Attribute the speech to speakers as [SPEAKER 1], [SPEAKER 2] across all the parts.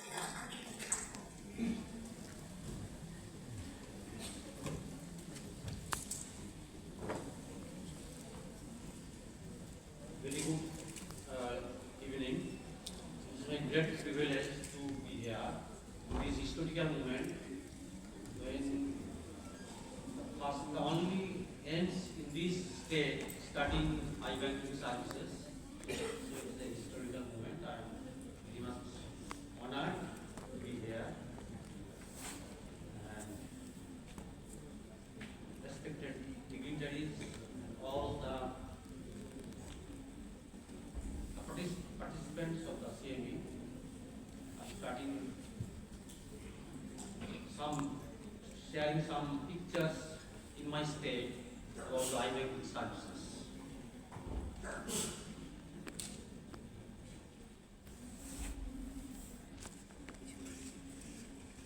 [SPEAKER 1] Very good evening. It is my great privilege to be here in this historical moment when the only ends in this state starting I-banking services. So it is a historical moment. I am very much honored to be here and respected dignitaries and all the participants of the CME are starting sharing some pictures in my state about the I-banking services.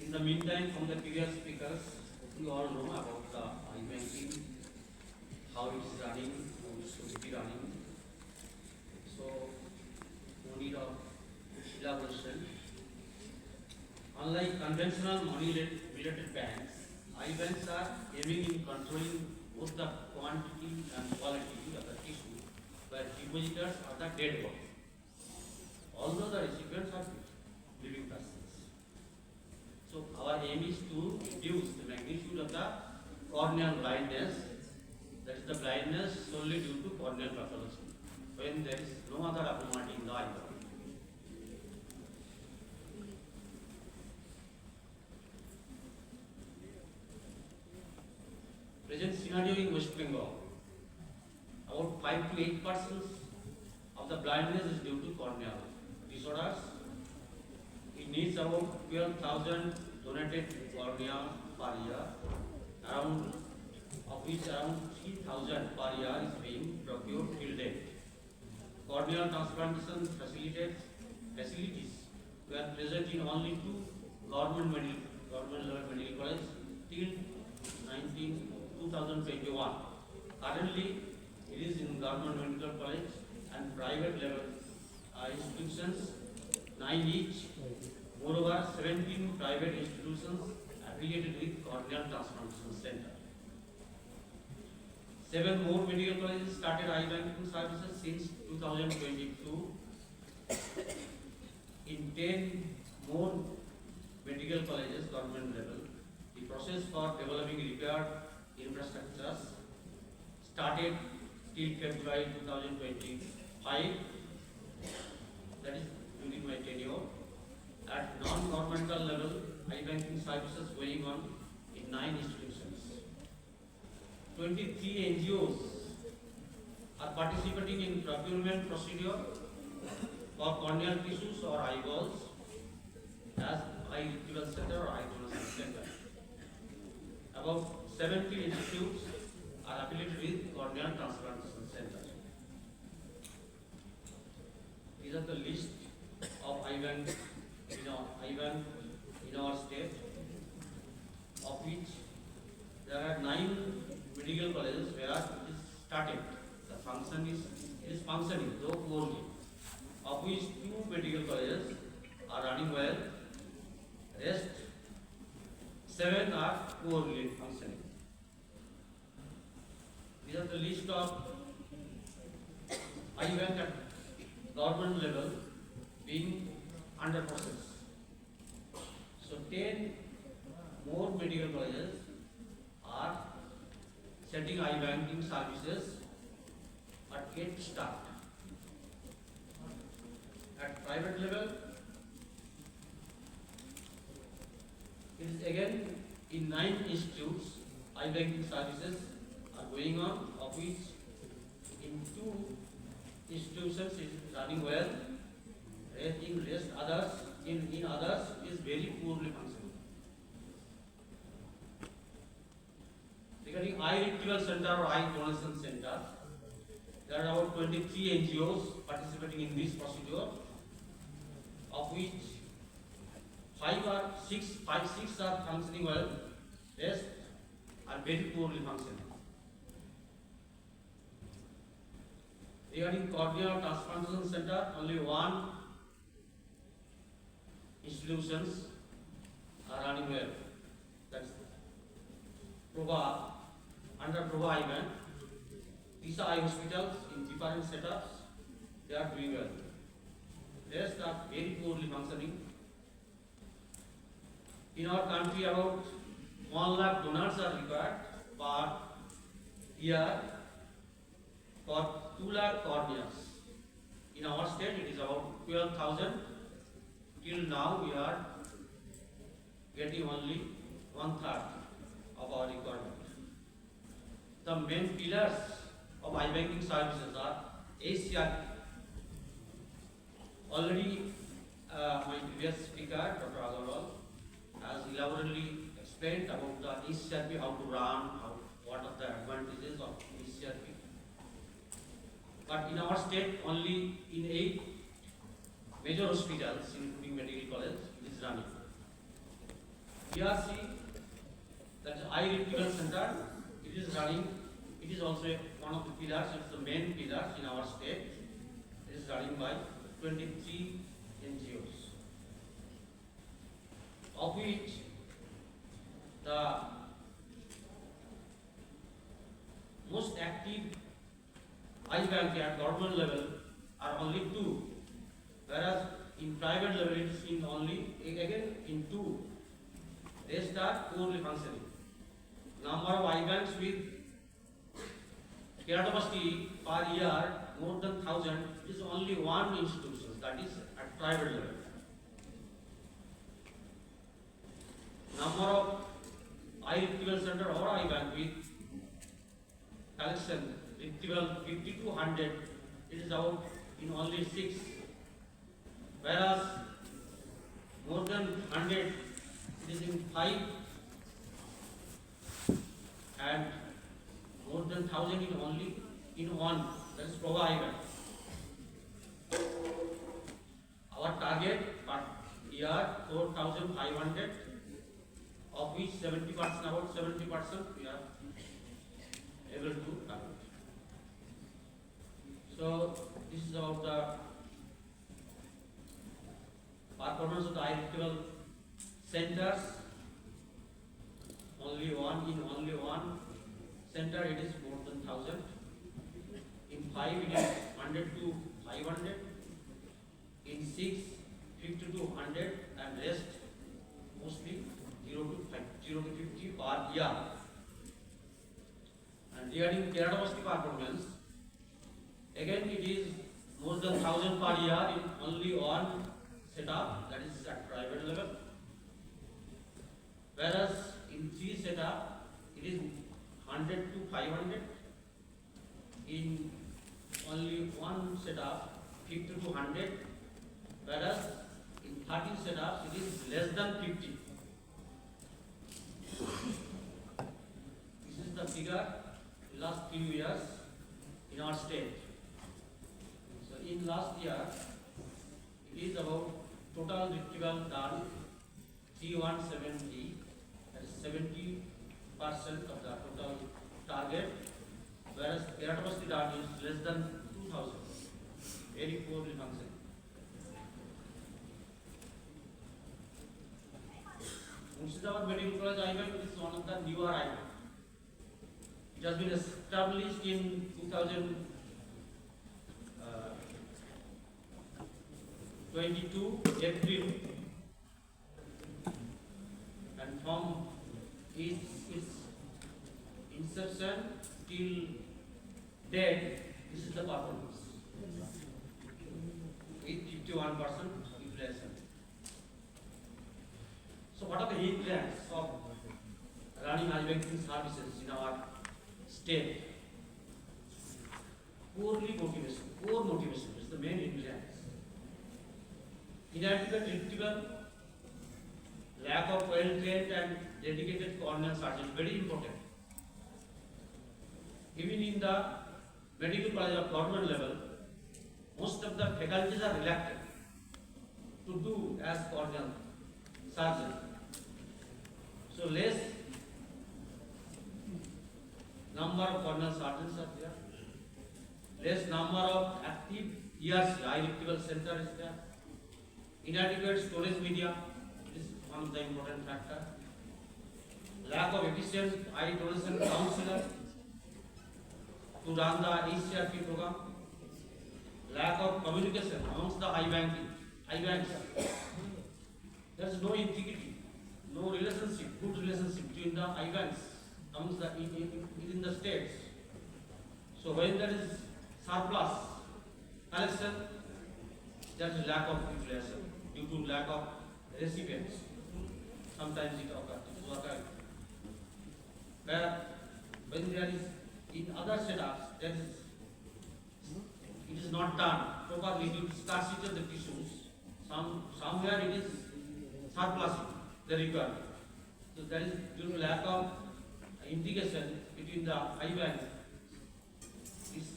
[SPEAKER 1] In the meantime, from the previous speakers, you all know about the I-banking, how it is running, how it should be running. So, no need of elaboration. Unlike conventional money-related banks, I-banks are aiming in controlling both the quantity and quality of the tissue, where depositors are the dead body, although the recipients are living persons. So our aim is to reduce the magnitude of the corneal blindness, that is the blindness solely due to corneal pathology, when there is no other abnormality in the eye. Present scenario in West Bengal, about 5 to 8% of the blindness is due to corneal disorders. It needs about 12,000 donated cornea per year, of which around 3,000 per year is being procured till date. Corneal transplantation facilities were present in only 2 government level medical colleges till 2021. Currently, it is in government medical college and private level institutions, 9 each. Moreover, 17 private institutions affiliated with corneal transplantation center. 7 more medical colleges started I-banking services since 2022. In 10 more medical colleges, government level, the process for developing repaired infrastructures started till February 2025. That is during my tenure. At non-governmental level, I-banking services going on in 9 institutions. 23 NGOs are participating in procurement procedure for corneal tissues or eyeballs as eye retrieval center or eye donation center. About 70 institutes are affiliated with corneal transplantation center. These are the list of I-bank in our state, of which there are 9 medical colleges where it is started. The function is functioning, though poorly. Of which 2 medical colleges are running well, rest 7 are poorly functioning. These are the list of I-bank at government level being under process. So 10 more medical colleges are setting I-banking services but yet start. At private level, it is again in 9 institutes I-banking services are going on, of which in 2 institutions is running well, in others is very poorly functioning. Regarding eye retrieval center or eye donation center, there are about 23 NGOs participating in this procedure, of which 5 or 6 are functioning well, rest are very poorly functioning. Regarding corneal transplantation center, only one institutions are running well. That's Prabha, under Prabha Eye Bank. These are eye hospitals in different setups. They are doing well. Rest are very poorly functioning. In our country, about 1 lakh donors are required per year for 2 lakh corneas. In our state, it is about 12,000. Till now, we are getting only 1/3 of our requirement. The main pillars of eye banking services are ACRP. Already, my previous speaker, Dr. Agarwal, has elaborately explained about the ACRP, how to run, what are the advantages of ACRP. But in our state, only in 8 major hospitals, including medical college, it is running. PRC, that is Eye Retrieval Center, it is running. It is also one of the pillars, it's the main pillars in our state. It is running by 23 NGOs, of which the most active eye bank at government level are only 2, whereas in private level it is in only, again in 2. Rest are poorly functioning. Number of eye banks with keratoplasty per year more than 1,000 is only 1 institution, that is at private level. Number of eye retrieval center or eye bank with collection retrieval 50 to 100, it is out in only 6, whereas more than 100 it is in 5, and more than 1,000 in only in 1, that is Prabha Eye Bank. Our target per year 4,500, of which 70%, about 70% we are able to target. So this is about the performance of the eye retrieval centers. Only one center it is more than 1,000. In 5 it is 100 to 500. In 6, 50 to 100, and rest mostly 0 to 50 per year. And regarding keratoplasty performance, again it is more than 1,000 per year in only 1 setup, that is at private level. Whereas in 3 setup, it is 100 to 500. In only 1 setup, 50 to 100. Whereas in 13 setups, it is less than 50. This is the figure in last few years in our state. So in last year, it is about total retrieval done 3,170, that is 70% of the total target, whereas keratoplasty done is less than 2,000, very poorly functioning. Murshidabad Medical College Eye Bank is one of the newer eye bank. It has been established in 2022 April, and from its inception till date, this is the performance with 51% utilization. So what are the hindrances of running eye banking services in our state? Poor motivation is the main hindrance. Inadequate retrieval, lack of well-trained and dedicated corneal surgeons, very important. Even in the medical college of government level, most of the faculties are reluctant to do as corneal surgeon. So less number of corneal surgeons are there, less number of active ERC, eye retrieval center is there, Inadequate storage media is one of the important factor. Lack of efficient eye donation counselor to run the HCRP program. Lack of communication amongst the eye banks. There is no integrity, no relationship, good relationship between the eye banks amongst the within the states. So when there is surplus collection, there is lack of utilization due to lack of recipients. Sometimes it occurs. Where when there is in other setups, there is it is not done properly due to scarcity of the tissues. Somewhere it is surplus the requirement. So there is due to lack of integration between the eye banks. These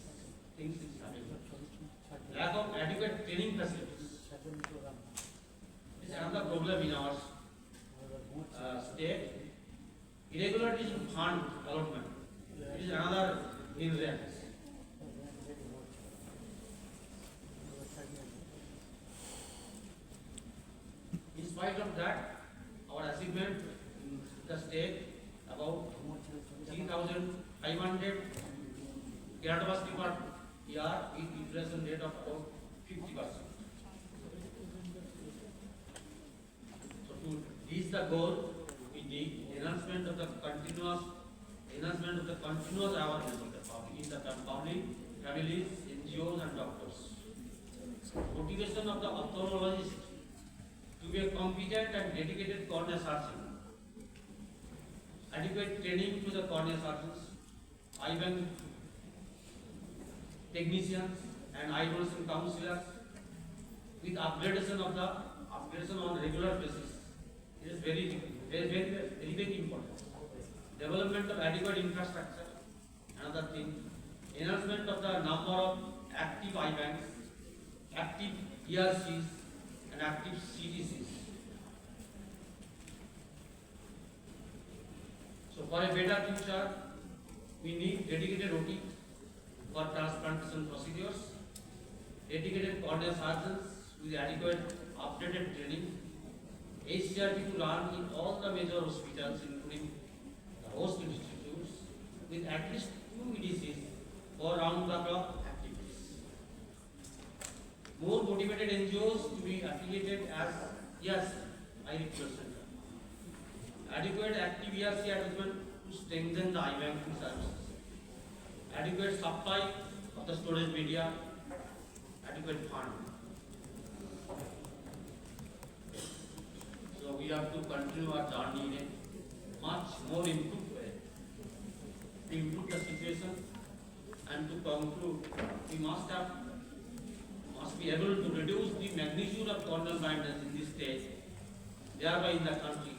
[SPEAKER 1] things is happening. Lack of adequate training facilities is another problem in our state. Irregularities in fund allotment. It is another hindrance. In spite of that, our achievement in the state about 3,500 keratoplasty per year with utilization rate of about 50%. So to reach the goal, we need enhancement of the continuous awareness of the public in the public, families, NGOs and doctors. Motivation of the ophthalmologist to be a competent and dedicated cornea surgeon. Adequate training to the cornea surgeons, eye bank technicians and eye donation counselors with upgradation on regular basis. It is very important. Development of adequate infrastructure, another thing. Enhancement of the number of active eye banks, active ERCs and active CTCs. So for a better future, we need dedicated OT for transplantation procedures, dedicated cornea surgeons with adequate updated training, HCRP to run in all the major hospitals including the host institutes with at least 2 EDCs for round-the-clock activities. More motivated NGOs to be affiliated as eye repair center. Adequate active ERC attachment to strengthen the eye banking services. Adequate supply of the storage media. Adequate fund. So we have to continue our journey in a much more improved way to improve the situation, and to conclude, we must be able to reduce the magnitude of corneal blindness in this stage, thereby in the country.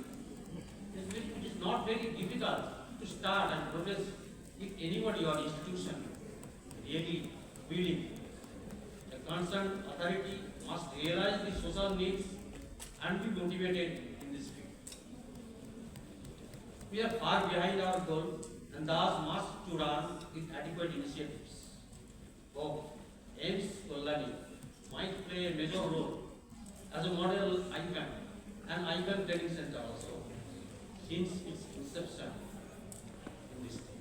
[SPEAKER 1] It is not very difficult to start and progress if anybody or institution really willing. The concerned authority must realize the social needs and be motivated in this field. We are far behind our goal and thus must to run with adequate initiatives. Both AIMS Kolani might play a major role as a model eye bank and eye bank training center also since its inception in this state.